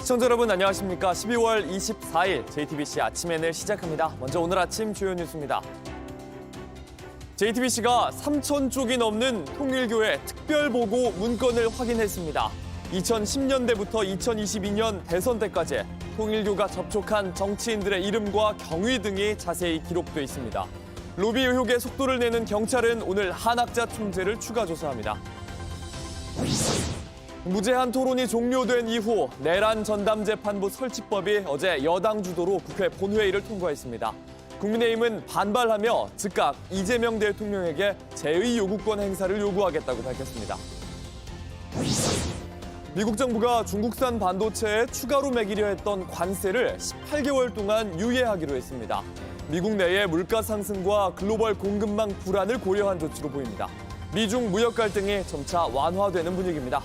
시청자 여러분 안녕하십니까. 12월 24일 JTBC 아침 N을 시작합니다. 먼저 오늘 아침 주요 뉴스입니다. JTBC가 3천 쪽이 넘는 통일교의 특별보고 문건을 확인했습니다. 2010년대부터 2022년 대선 때까지 통일교가 접촉한 정치인들의 이름과 경위 등이 자세히 기록돼 있습니다. 로비 의혹에 속도를 내는 경찰은 오늘 한학자 총재를 추가 조사합니다. 무제한 토론이 종료된 이후 내란 전담재판부 설치법이 어제 여당 주도로 국회 본회의를 통과했습니다. 국민의힘은 반발하며 즉각 이재명 대통령에게 재의 요구권 행사를 요구하겠다고 밝혔습니다. 미국 정부가 중국산 반도체에 추가로 매기려 했던 관세를 18개월 동안 유예하기로 했습니다. 미국 내의 물가 상승과 글로벌 공급망 불안을 고려한 조치로 보입니다. 미중 무역 갈등이 점차 완화되는 분위기입니다.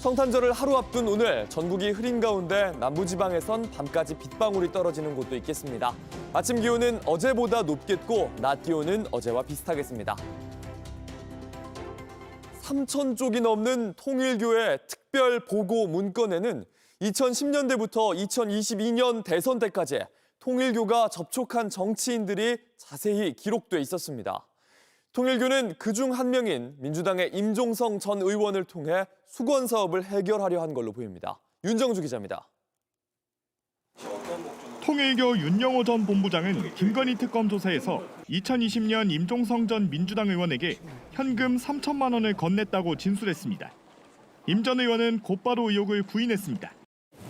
성탄절을 하루 앞둔 오늘 전국이 흐린 가운데 남부지방에선 밤까지 빗방울이 떨어지는 곳도 있겠습니다. 아침 기온은 어제보다 높겠고 낮 기온은 어제와 비슷하겠습니다. 3천 쪽이 넘는 통일교의 특별 보고 문건에는 2010년대부터 2022년 대선 때까지 통일교가 접촉한 정치인들이 자세히 기록돼 있었습니다. 통일교는 그중 한 명인 민주당의 임종성 전 의원을 통해 수건 사업을 해결하려 한 걸로 보입니다. 윤정주 기자입니다. 통일교 윤영호 전 본부장은 김건희 특검 조사에서 2020년 임종성 전 민주당 의원에게 현금 3천만 원을 건넸다고 진술했습니다. 임 전 의원은 곧바로 의혹을 부인했습니다.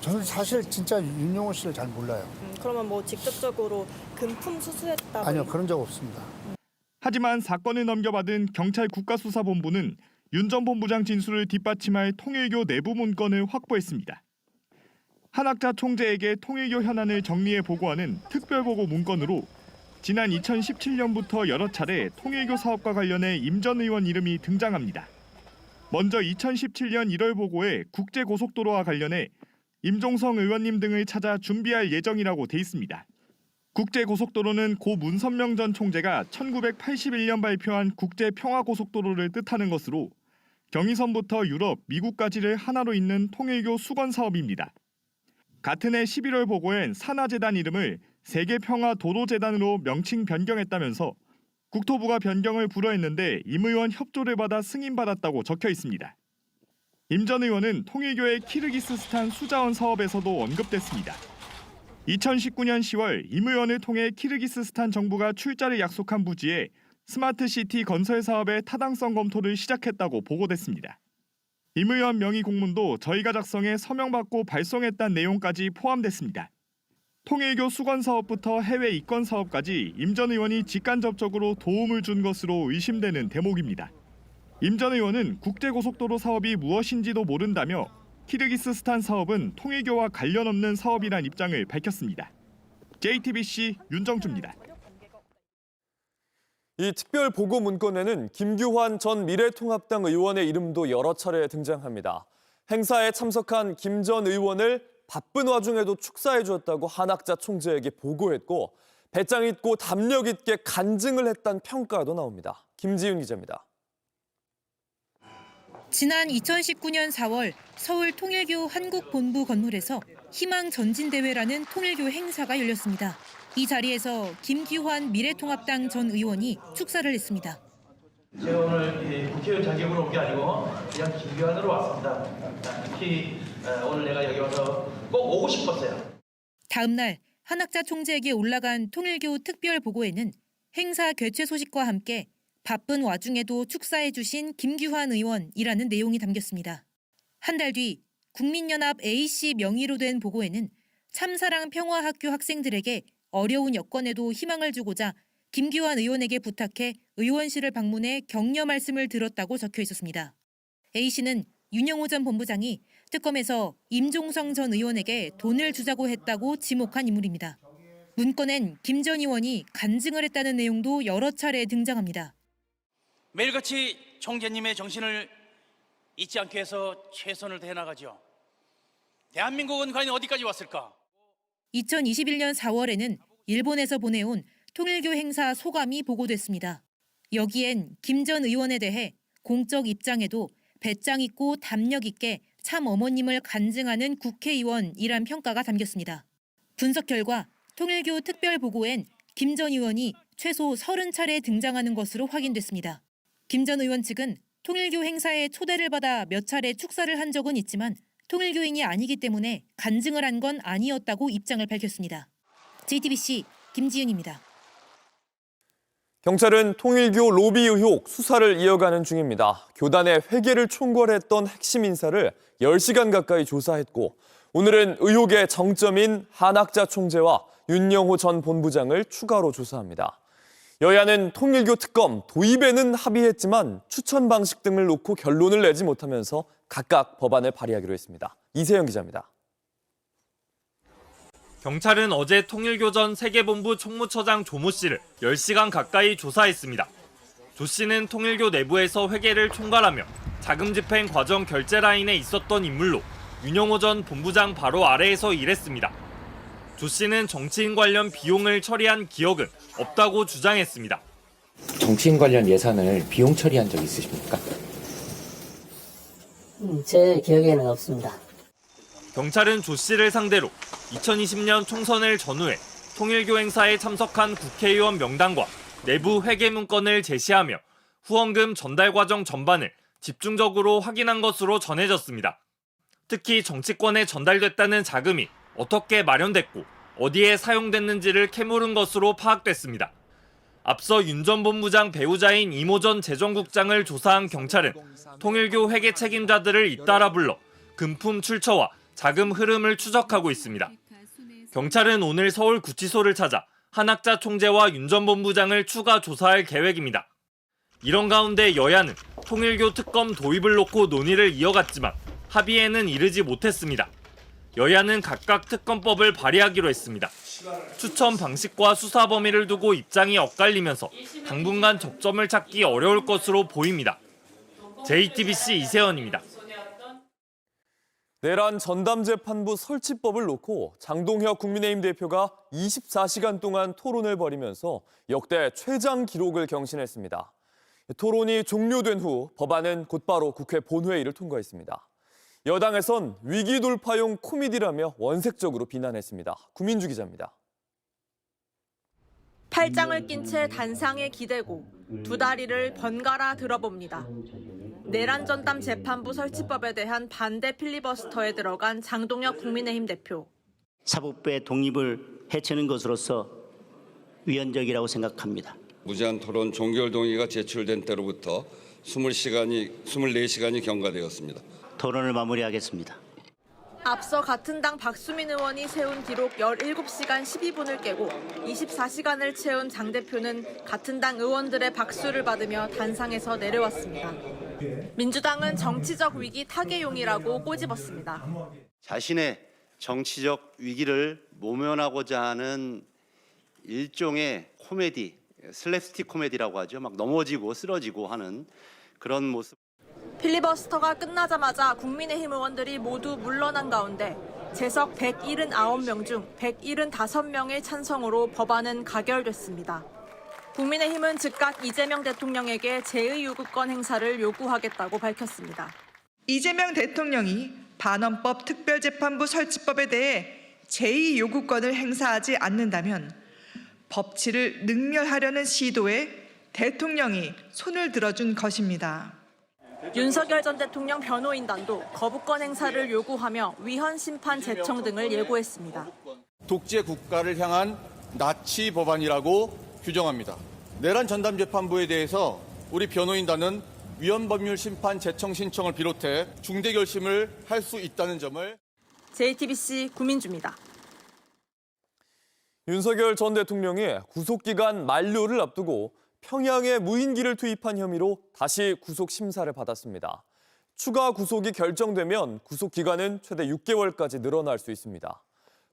저는 사실 진짜 윤영호 씨를 잘 몰라요. 그러면 뭐 직접적으로 금품 수수했다? 아니요, 그런 적 없습니다. 하지만 사건을 넘겨받은 경찰 국가수사본부는 윤 전 본부장 진술을 뒷받침할 통일교 내부 문건을 확보했습니다. 한학자 총재에게 통일교 현안을 정리해 보고하는 특별보고 문건으로 지난 2017년부터 여러 차례 통일교 사업과 관련해 임 전 의원 이름이 등장합니다. 먼저 2017년 1월 보고에 국제고속도로와 관련해 임종성 의원님 등을 찾아 준비할 예정이라고 돼 있습니다. 국제고속도로는 고 문선명 전 총재가 1981년 발표한 국제평화고속도로를 뜻하는 것으로 경의선부터 유럽, 미국까지를 하나로 잇는 통일교 수건 사업입니다. 같은 해 11월 보고엔 산하재단 이름을 세계평화도로재단으로 명칭 변경했다면서 국토부가 변경을 불허했는데 임 의원 협조를 받아 승인받았다고 적혀 있습니다. 임 전 의원은 통일교의 키르기스스탄 수자원 사업에서도 언급됐습니다. 2019년 10월 임 의원을 통해 키르기스스탄 정부가 출자를 약속한 부지에 스마트시티 건설 사업의 타당성 검토를 시작했다고 보고됐습니다. 임 의원 명의 공문도 저희가 작성해 서명받고 발송했다는 내용까지 포함됐습니다. 통일교 수건 사업부터 해외 이권 사업까지 임 전 의원이 직간접적으로 도움을 준 것으로 의심되는 대목입니다. 임 전 의원은 국제고속도로 사업이 무엇인지도 모른다며 키르기스스탄 사업은 통일교와 관련 없는 사업이란 입장을 밝혔습니다. JTBC 윤정주입니다. 이 특별 보고 문건에는 김규환 전 미래통합당 의원의 이름도 여러 차례 등장합니다. 행사에 참석한 김 전 의원을 바쁜 와중에도 축사해 주었다고 한학자 총재에게 보고했고 배짱 있고 담력 있게 간증을 했다는 평가도 나옵니다. 김지윤 기자입니다. 지난 2019년 4월 서울 통일교 한국본부 건물에서 희망전진대회라는 통일교 행사가 열렸습니다. 이 자리에서 김규환 미래통합당 전 의원이 축사를 했습니다. 제가 오늘 국회의원 자격으로 온 게 아니고 그냥 김규환으로 왔습니다. 특히 오늘 내가 여기 와서 꼭 오고 싶었어요. 다음 날 한학자 총재에게 올라간 통일교 특별보고에는 행사 개최 소식과 함께 바쁜 와중에도 축사해 주신 김규환 의원이라는 내용이 담겼습니다. 한 달 뒤 국민연합 A씨 명의로 된 보고에는 참사랑 평화학교 학생들에게 어려운 여건에도 희망을 주고자 김규환 의원에게 부탁해 의원실을 방문해 격려 말씀을 들었다고 적혀 있었습니다. A씨는 윤영호 전 본부장이 특검에서 임종성 전 의원에게 돈을 주자고 했다고 지목한 인물입니다. 문건엔 김 전 의원이 간증을 했다는 내용도 여러 차례 등장합니다. 매일같이 총재님의 정신을 잊지 않게 해서 최선을 다해나가죠. 대한민국은 과연 어디까지 왔을까? 2021년 4월에는 일본에서 보내온 통일교 행사 소감이 보고됐습니다. 여기엔 김 전 의원에 대해 공적 입장에도 배짱 있고 담력 있게 참 어머님을 간증하는 국회의원이란 평가가 담겼습니다. 분석 결과 통일교 특별보고엔 김 전 의원이 최소 30차례 등장하는 것으로 확인됐습니다. 김 전 의원 측은 통일교 행사에 초대를 받아 몇 차례 축사를 한 적은 있지만 통일교인이 아니기 때문에 간증을 한 건 아니었다고 입장을 밝혔습니다. JTBC 김지윤입니다. 경찰은 통일교 로비 의혹 수사를 이어가는 중입니다. 교단의 회계를 총괄했던 핵심 인사를 10시간 가까이 조사했고 오늘은 의혹의 정점인 한학자 총재와 윤영호 전 본부장을 추가로 조사합니다. 여야는 통일교 특검 도입에는 합의했지만 추천 방식 등을 놓고 결론을 내지 못하면서 각각 법안을 발의하기로 했습니다. 이세영 기자입니다. 경찰은 어제 통일교 전 세계본부 총무처장 조모 씨를 10시간 가까이 조사했습니다. 조 씨는 통일교 내부에서 회계를 총괄하며 자금 집행 과정 결제 라인에 있었던 인물로 윤영호 전 본부장 바로 아래에서 일했습니다. 조 씨는 정치인 관련 비용을 처리한 기억은 없다고 주장했습니다. 정치인 관련 예산을 비용 처리한 적 있으십니까? 제 기억에는 없습니다. 경찰은 조 씨를 상대로 2020년 총선을 전후해 통일교 행사에 참석한 국회의원 명단과 내부 회계 문건을 제시하며 후원금 전달 과정 전반을 집중적으로 확인한 것으로 전해졌습니다. 특히 정치권에 전달됐다는 자금이 어떻게 마련됐고 어디에 사용됐는지를 캐물은 것으로 파악됐습니다. 앞서 윤 전 본부장 배우자인 이모 전 재정국장을 조사한 경찰은 통일교 회계 책임자들을 잇따라 불러 금품 출처와 자금 흐름을 추적하고 있습니다. 경찰은 오늘 서울구치소를 찾아 한학자 총재와 윤 전 본부장을 추가 조사할 계획입니다. 이런 가운데 여야는 통일교 특검 도입을 놓고 논의를 이어갔지만 합의에는 이르지 못했습니다. 여야는 각각 특검법을 발의하기로 했습니다. 추천 방식과 수사 범위를 두고 입장이 엇갈리면서 당분간 접점을 찾기 어려울 것으로 보입니다. JTBC 이세현입니다. 내란 전담재판부 설치법을 놓고 장동혁 국민의힘 대표가 24시간 동안 토론을 벌이면서 역대 최장 기록을 경신했습니다. 토론이 종료된 후 법안은 곧바로 국회 본회의를 통과했습니다. 여당에선 위기 돌파용 코미디라며 원색적으로 비난했습니다. 구민주 기자입니다. 팔짱을 낀 채 단상에 기대고 두 다리를 번갈아 들어봅니다. 내란 전담 재판부 설치법에 대한 반대 필리버스터에 들어간 장동혁 국민의힘 대표. 사법부의 독립을 해치는 것으로서 위헌적이라고 생각합니다. 무제한 토론 종결 동의가 제출된 때로부터 24시간이 경과되었습니다. 토론을 마무리하겠습니다. 앞서 같은 당 박수민 의원이 세운 기록 17시간 12분을 깨고 24시간을 채운 장 대표는 같은 당 의원들의 박수를 받으며 단상에서 내려왔습니다. 민주당은 정치적 위기 타개용이라고 꼬집었습니다. 자신의 정치적 위기를 모면하고자 하는 일종의 코미디, 슬랩스틱 코미디라고 하죠. 막 넘어지고 쓰러지고 하는 그런 모습. 필리버스터가 끝나자마자 국민의힘 의원들이 모두 물러난 가운데 재석 179명 중 175명의 찬성으로 법안은 가결됐습니다. 국민의힘은 즉각 이재명 대통령에게 제2요구권 행사를 요구하겠다고 밝혔습니다. 이재명 대통령이 반헌법 특별재판부 설치법에 대해 제2요구권을 행사하지 않는다면 법치를 능멸하려는 시도에 대통령이 손을 들어준 것입니다. 윤석열 전 대통령 변호인단도 거부권 행사를 요구하며 위헌 심판 제청 등을 예고했습니다. 독재 국가를 향한 나치 법안이라고 규정합니다. 내란 전담 재판부에 대해서 우리 변호인단은 위헌 법률 심판 제청 신청을 비롯해 중대 결심을 할 수 있다는 점을. JTBC 구민주입니다. 윤석열 전 대통령이 구속기간 만료를 앞두고 평양에 무인기를 투입한 혐의로 다시 구속 심사를 받았습니다. 추가 구속이 결정되면 구속 기간은 최대 6개월까지 늘어날 수 있습니다.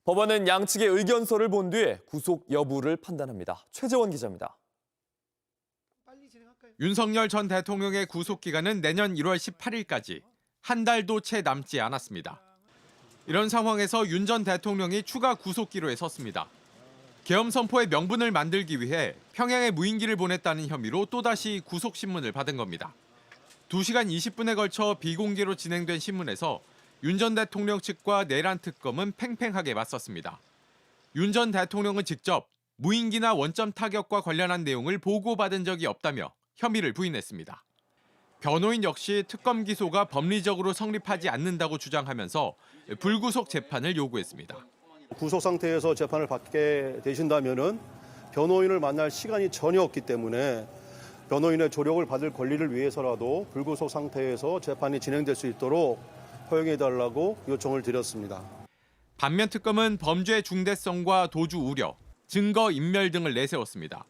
법원은 양측의 의견서를 본 뒤에 구속 여부를 판단합니다. 최재원 기자입니다. 윤석열 전 대통령의 구속 기간은 내년 1월 18일까지 한 달도 채 남지 않았습니다. 이런 상황에서 윤 전 대통령이 추가 구속기로에 섰습니다. 계엄 선포의 명분을 만들기 위해 평양에 무인기를 보냈다는 혐의로 또다시 구속 신문을 받은 겁니다. 2시간 20분에 걸쳐 비공개로 진행된 신문에서 윤 전 대통령 측과 내란 특검은 팽팽하게 맞섰습니다. 윤 전 대통령은 직접 무인기나 원점 타격과 관련한 내용을 보고받은 적이 없다며 혐의를 부인했습니다. 변호인 역시 특검 기소가 법리적으로 성립하지 않는다고 주장하면서 불구속 재판을 요구했습니다. 구속 상태에서 재판을 받게 되신다면은 변호인을 만날 시간이 전혀 없기 때문에 변호인의 조력을 받을 권리를 위해서라도 불구속 상태에서 재판이 진행될 수 있도록 허용해달라고 요청을 드렸습니다. 반면 특검은 범죄의 중대성과 도주 우려, 증거 인멸 등을 내세웠습니다.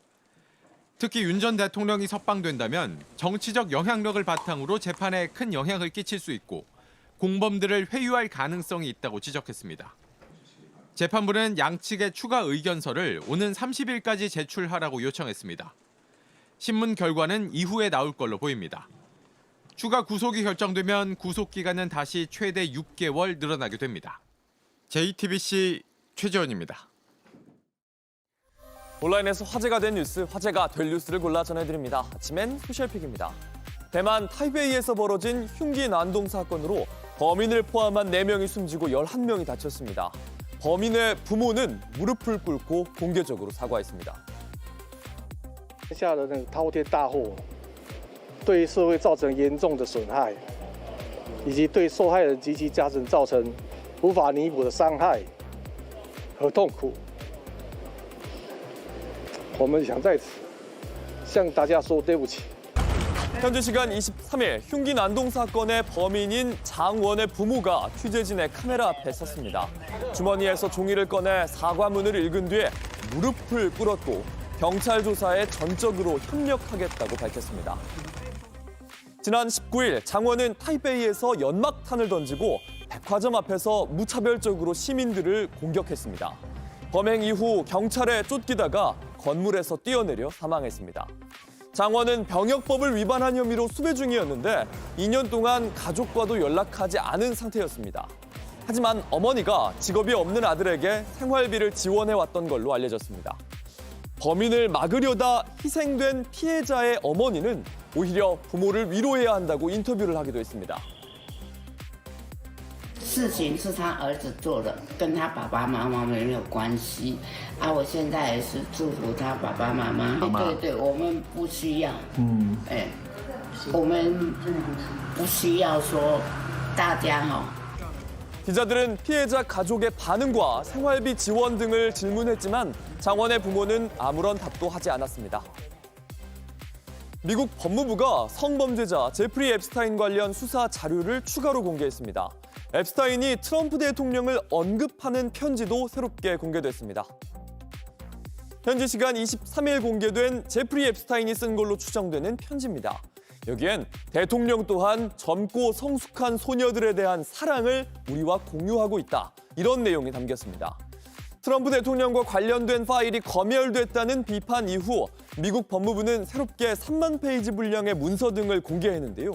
특히 윤 전 대통령이 석방된다면 정치적 영향력을 바탕으로 재판에 큰 영향을 끼칠 수 있고 공범들을 회유할 가능성이 있다고 지적했습니다. 재판부는 양측의 추가 의견서를 오는 30일까지 제출하라고 요청했습니다. 신문 결과는 이후에 나올 걸로 보입니다. 추가 구속이 결정되면 구속 기간은 다시 최대 6개월 늘어나게 됩니다. JTBC 최재원입니다. 온라인에서 화제가 된 뉴스, 화제가 될 뉴스를 골라 전해드립니다. 아침엔 소셜픽입니다. 대만 타이베이에서 벌어진 흉기 난동 사건으로 범인을 포함한 4명이 숨지고 11명이 다쳤습니다. 범인의 부모는 무릎을 꿇고 공개적으로 사과했습니다. 下的那个滔天大祸，对社会造成严重的损害，以及对受害人及其家人造成无法弥补的伤害和痛苦。我们想在此向大家说对不起。 현지 시간 23일 흉기 난동 사건의 범인인 장원의 부모가 취재진의 카메라 앞에 섰습니다. 주머니에서 종이를 꺼내 사과문을 읽은 뒤에 무릎을 꿇었고 경찰 조사에 전적으로 협력하겠다고 밝혔습니다. 지난 19일 장원은 타이베이에서 연막탄을 던지고 백화점 앞에서 무차별적으로 시민들을 공격했습니다. 범행 이후 경찰에 쫓기다가 건물에서 뛰어내려 사망했습니다. 장원은 병역법을 위반한 혐의로 수배 중이었는데 2년 동안 가족과도 연락하지 않은 상태였습니다. 하지만 어머니가 직업이 없는 아들에게 생활비를 지원해왔던 걸로 알려졌습니다. 범인을 막으려다 희생된 피해자의 어머니는 오히려 부모를 위로해야 한다고 인터뷰를 하기도 했습니다. 事情是他儿子做的，跟他爸爸妈妈没有关系。我现在也是祝福他爸爸妈妈。对，我们不需要。我们不需要说大家기자들은 피해자 가족의 반응과 생활비 지원 등을 질문했지만 장원의 부모는 아무런 답도 하지 않았습니다. 미국 법무부가 성범죄자 제프리 앱스타인 관련 수사 자료를 추가로 공개했습니다. 앱스타인이 트럼프 대통령을 언급하는 편지도 새롭게 공개됐습니다. 현지 시간 23일 공개된 제프리 앱스타인이 쓴 걸로 추정되는 편지입니다. 여기엔 대통령 또한 젊고 성숙한 소녀들에 대한 사랑을 우리와 공유하고 있다. 이런 내용이 담겼습니다. 트럼프 대통령과 관련된 파일이 검열됐다는 비판 이후 미국 법무부는 새롭게 3만 페이지 분량의 문서 등을 공개했는데요.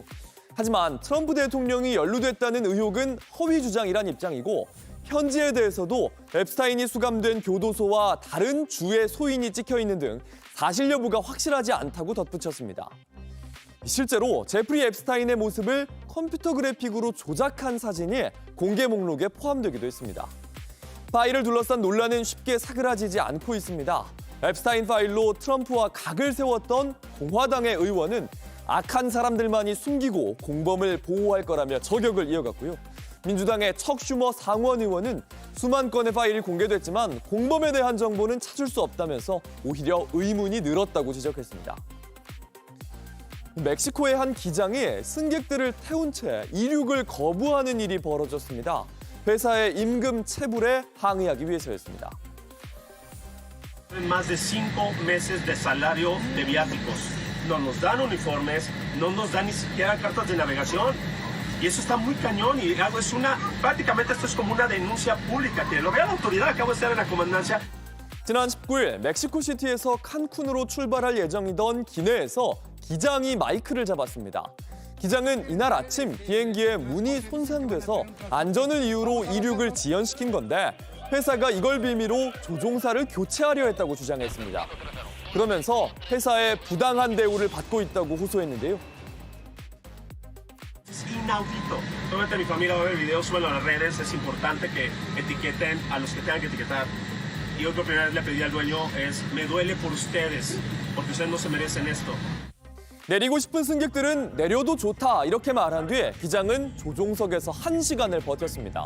하지만 트럼프 대통령이 연루됐다는 의혹은 허위 주장이란 입장이고 편지에 대해서도 앱스타인이 수감된 교도소와 다른 주의 소인이 찍혀 있는 등 사실 여부가 확실하지 않다고 덧붙였습니다. 실제로 제프리 앱스타인의 모습을 컴퓨터 그래픽으로 조작한 사진이 공개 목록에 포함되기도 했습니다. 파일을 둘러싼 논란은 쉽게 사그라지지 않고 있습니다. 앱스타인 파일로 트럼프와 각을 세웠던 공화당의 의원은 악한 사람들만이 숨기고 공범을 보호할 거라며 저격을 이어갔고요. 민주당의 척 슈머 상원 의원은 수만 건의 파일이 공개됐지만 공범에 대한 정보는 찾을 수 없다면서 오히려 의문이 늘었다고 지적했습니다. 멕시코의 한 기장이 승객들을 태운 채 이륙을 거부하는 일이 벌어졌습니다. 회사의 임금 체불에 항의하기 위해서였습니다. Más de 5 meses de salario de viáticos. No nos dan uniformes, no nos dan ni siquiera cartas de navegación. Y eso está muy cañón y es prácticamente esto es como una denuncia pública. Que lo vea la autoridad, acabo de estar en la comandancia. 지난 19일 멕시코시티에서 칸쿤으로 출발할 예정이던 기내에서 기장이 마이크를 잡았습니다. 기장은 이날 아침 비행기의 문이 손상돼서 안전을 이유로 이륙을 지연시킨 건데 회사가 이걸 빌미로 조종사를 교체하려 했다고 주장했습니다. 그러면서 회사의 부당한 대우를 받고 있다고 호소했는데요. inaudito. Obviamente mi familia va a ver el video, súbelo a las redes, es importante que etiqueten a los que tengan que etiquetar. Y hoy por primera vez le pedí al dueño me duele por ustedes, porque ustedes no se merecen esto. 내리고 싶은 승객들은 내려도 좋다 이렇게 말한 뒤 기장은 조종석에서 1시간을 버텼습니다.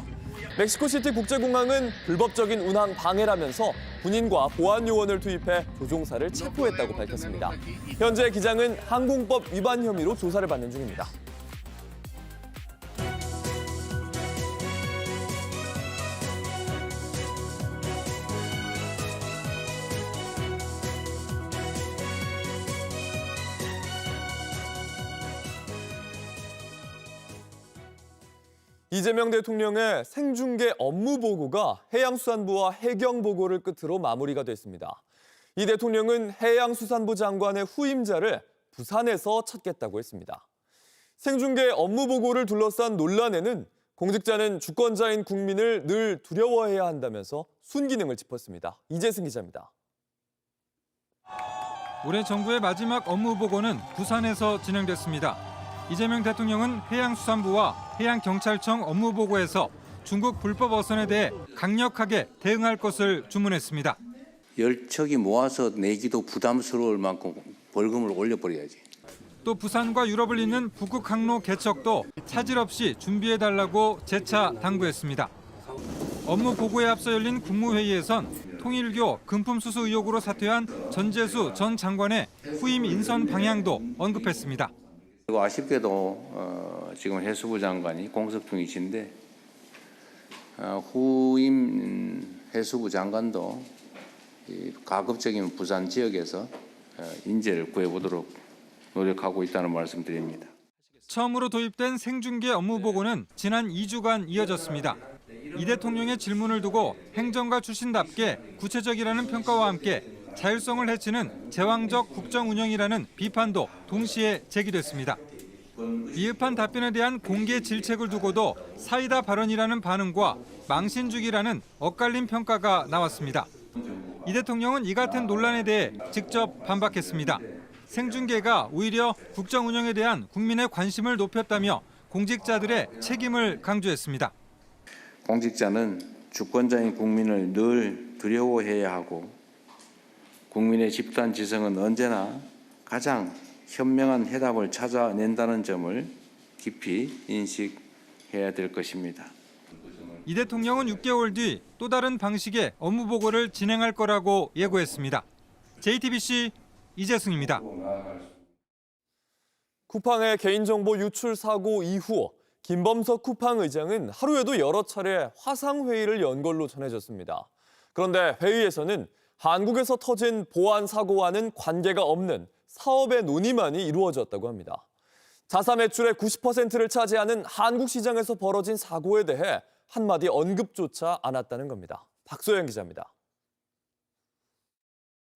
멕시코시티 국제공항은 불법적인 운항 방해라면서 군인과 보안 요원을 투입해 조종사를 체포했다고 밝혔습니다. 현재 기장은 항공법 위반 혐의로 조사를 받는 중입니다. 이재명 대통령의 생중계 업무 보고가 해양수산부와 해경보고를 끝으로 마무리가 됐습니다. 이 대통령은 해양수산부 장관의 후임자를 부산에서 찾겠다고 했습니다. 생중계 업무 보고를 둘러싼 논란에는 공직자는 주권자인 국민을 늘 두려워해야 한다면서 순기능을 짚었습니다. 이재승 기자입니다. 올해 정부의 마지막 업무 보고는 부산에서 진행됐습니다. 이재명 대통령은 해양수산부와 해양경찰청 업무보고에서 중국 불법 어선에 대해 강력하게 대응할 것을 주문했습니다. 열척이 모아서 내기도 부담스러울 만큼 벌금을 올려버려야지. 또 부산과 유럽을 잇는 북극 항로 개척도 차질 없이 준비해달라고 재차 당부했습니다. 업무 보고에 앞서 열린 국무회의에선 통일교 금품수수 의혹으로 사퇴한 전재수 전 장관의 후임 인선 방향도 언급했습니다. 그리고 아쉽게도 지금 해수부 장관이 공석 중이신데 후임 해수부 장관도 가급적이면 부산 지역에서 인재를 구해보도록 노력하고 있다는 말씀드립니다. 처음으로 도입된 생중계 업무 보고는 지난 2주간 이어졌습니다. 이 대통령의 질문을 두고 행정가 출신답게 구체적이라는 평가와 함께 자율성을 해치는 제왕적 국정 운영이라는 비판도 동시에 제기됐습니다. 비읍한 답변에 대한 공개 질책을 두고도 사이다 발언이라는 반응과 망신주기라는 엇갈린 평가가 나왔습니다. 이 대통령은 이 같은 논란에 대해 직접 반박했습니다. 생중계가 오히려 국정 운영에 대한 국민의 관심을 높였다며 공직자들의 책임을 강조했습니다. 공직자는 주권자인 국민을 늘 두려워해야 하고 국민의 집단 지성은 언제나 가장 현명한 해답을 찾아낸다는 점을 깊이 인식해야 될 것입니다. 이 대통령은 6개월 뒤 또 다른 방식의 업무 보고를 진행할 거라고 예고했습니다. JTBC 이재승입니다. 쿠팡의 개인정보 유출 사고 이후 김범석 쿠팡 의장은 하루에도 여러 차례 화상회의를 연 걸로 전해졌습니다. 그런데 회의에서는 한국에서 터진 보안 사고와는 관계가 없는 사업의 논의만이 이루어졌다고 합니다. 자사 매출의 90%를 차지하는 한국 시장에서 벌어진 사고에 대해 한마디 언급조차 않았다는 겁니다. 박소영 기자입니다.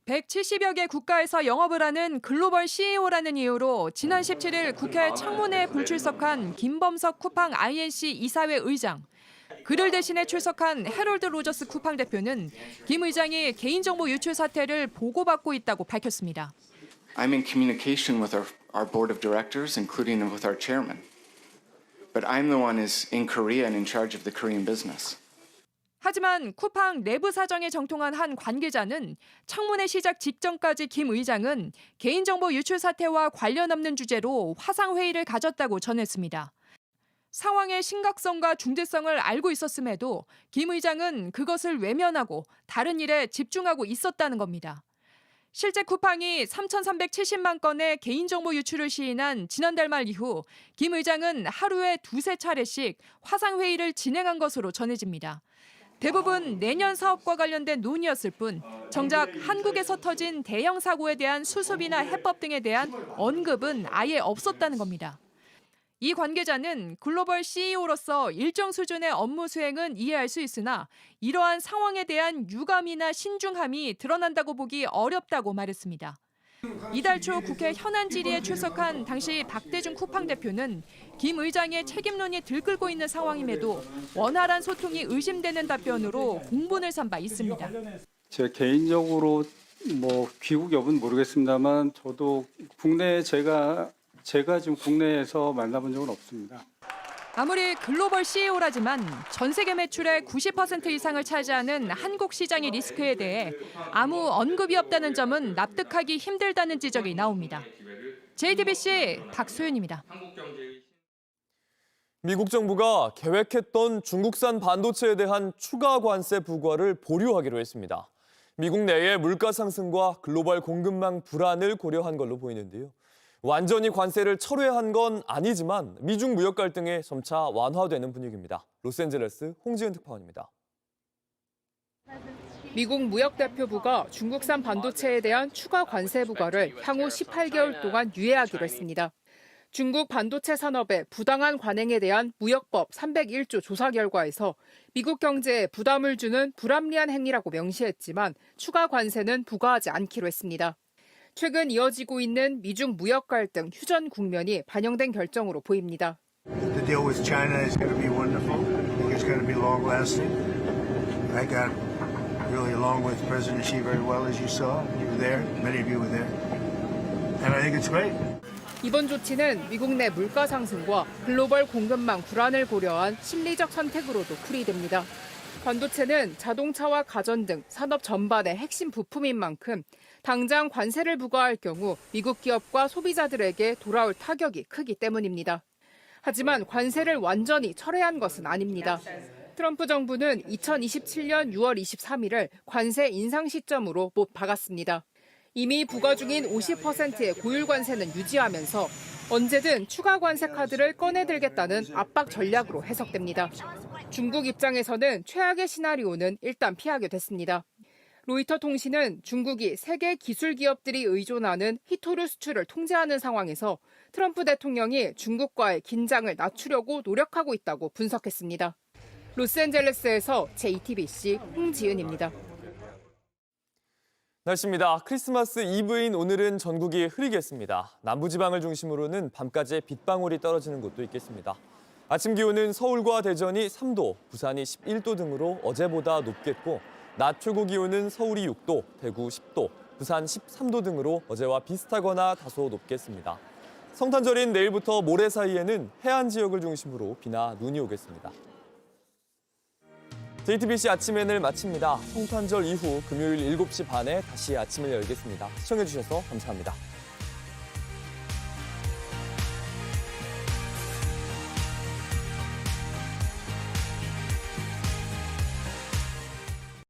170여 개 국가에서 영업을 하는 글로벌 CEO라는 이유로 지난 17일 국회 청문회에 불출석한 김범석 쿠팡 INC 이사회 의장. 그를 대신해 출석한 해롤드 로저스 쿠팡 대표는 김 의장이 개인정보 유출 사태를 보고받고 있다고 밝혔습니다. I'm in communication with our board of directors, including with our chairman. But I'm the one who's in Korea and in charge of the Korean business. 하지만 쿠팡 내부 사정에 정통한 한 관계자는 청문회 시작 직전까지 김 의장은 개인정보 유출 사태와 관련 없는 주제로 화상회의를 가졌다고 전했습니다. 상황의 심각성과 중대성을 알고 있었음에도 김 의장은 그것을 외면하고 다른 일에 집중하고 있었다는 겁니다. 실제 쿠팡이 3,370만 건의 개인정보 유출을 시인한 지난달 말 이후 김 의장은 하루에 두세 차례씩 화상회의를 진행한 것으로 전해집니다. 대부분 내년 사업과 관련된 논의였을 뿐 정작 한국에서 터진 대형 사고에 대한 수습이나 해법 등에 대한 언급은 아예 없었다는 겁니다. 이 관계자는 글로벌 CEO로서 일정 수준의 업무 수행은 이해할 수 있으나 이러한 상황에 대한 유감이나 신중함이 드러난다고 보기 어렵다고 말했습니다. 이달 초 국회 현안 질의에 출석한 당시 박대중 쿠팡 대표는 김 의장의 책임론이 들끓고 있는 상황임에도 원활한 소통이 의심되는 답변으로 공분을 산 바 있습니다. 제 개인적으로 귀국 여부는 모르겠습니다만 저도 국내에 제가 지금 국내에서 만나본 적은 없습니다. 아무리 글로벌 CEO라지만 전 세계 매출의 90% 이상을 차지하는 한국 시장의 리스크에 대해 아무 언급이 없다는 점은 납득하기 힘들다는 지적이 나옵니다. JTBC 박소연입니다. 미국 정부가 계획했던 중국산 반도체에 대한 추가 관세 부과를 보류하기로 했습니다. 미국 내의 물가 상승과 글로벌 공급망 불안을 고려한 걸로 보이는데요. 완전히 관세를 철회한 건 아니지만 미중 무역 갈등이 점차 완화되는 분위기입니다. 로스앤젤레스 홍지은 특파원입니다. 미국 무역대표부가 중국산 반도체에 대한 추가 관세 부과를 향후 18개월 동안 유예하기로 했습니다. 중국 반도체 산업의 부당한 관행에 대한 무역법 301조 조사 결과에서 미국 경제에 부담을 주는 불합리한 행위라고 명시했지만 추가 관세는 부과하지 않기로 했습니다. 최근 이어지고 있는 미중 무역 갈등 휴전 국면이 반영된 결정으로 보입니다. The deal with China is going to be wonderful. I think it's going to be long lasting. I got really along with President Xi very well, as you saw. You were there. Many of you were there. And I think it's great. 이번 조치는 미국 내 물가 상승과 글로벌 공급망 불안을 고려한 심리적 선택으로도 풀이됩니다. 반도체는 자동차와 가전 등 산업 전반의 핵심 부품인 만큼 당장 관세를 부과할 경우 미국 기업과 소비자들에게 돌아올 타격이 크기 때문입니다. 하지만 관세를 완전히 철회한 것은 아닙니다. 트럼프 정부는 2027년 6월 23일을 관세 인상 시점으로 못 박았습니다. 이미 부과 중인 50%의 고율 관세는 유지하면서 언제든 추가 관세 카드를 꺼내들겠다는 압박 전략으로 해석됩니다. 중국 입장에서는 최악의 시나리오는 일단 피하게 됐습니다. 로이터 통신은 중국이 세계 기술 기업들이 의존하는 히토류 수출을 통제하는 상황에서 트럼프 대통령이 중국과의 긴장을 낮추려고 노력하고 있다고 분석했습니다. 로스앤젤레스에서 JTBC 홍지은입니다. 날씨입니다. 크리스마스 이브인 오늘은 전국이 흐리겠습니다. 남부지방을 중심으로는 밤까지 빗방울이 떨어지는 곳도 있겠습니다. 아침 기온은 서울과 대전이 3도, 부산이 11도 등으로 어제보다 높겠고 낮 최고 기온은 서울이 6도, 대구 10도, 부산 13도 등으로 어제와 비슷하거나 다소 높겠습니다. 성탄절인 내일부터 모레 사이에는 해안 지역을 중심으로 비나 눈이 오겠습니다. JTBC 아침엔을 마칩니다. 성탄절 이후 금요일 7시 반에 다시 아침을 열겠습니다. 시청해주셔서 감사합니다.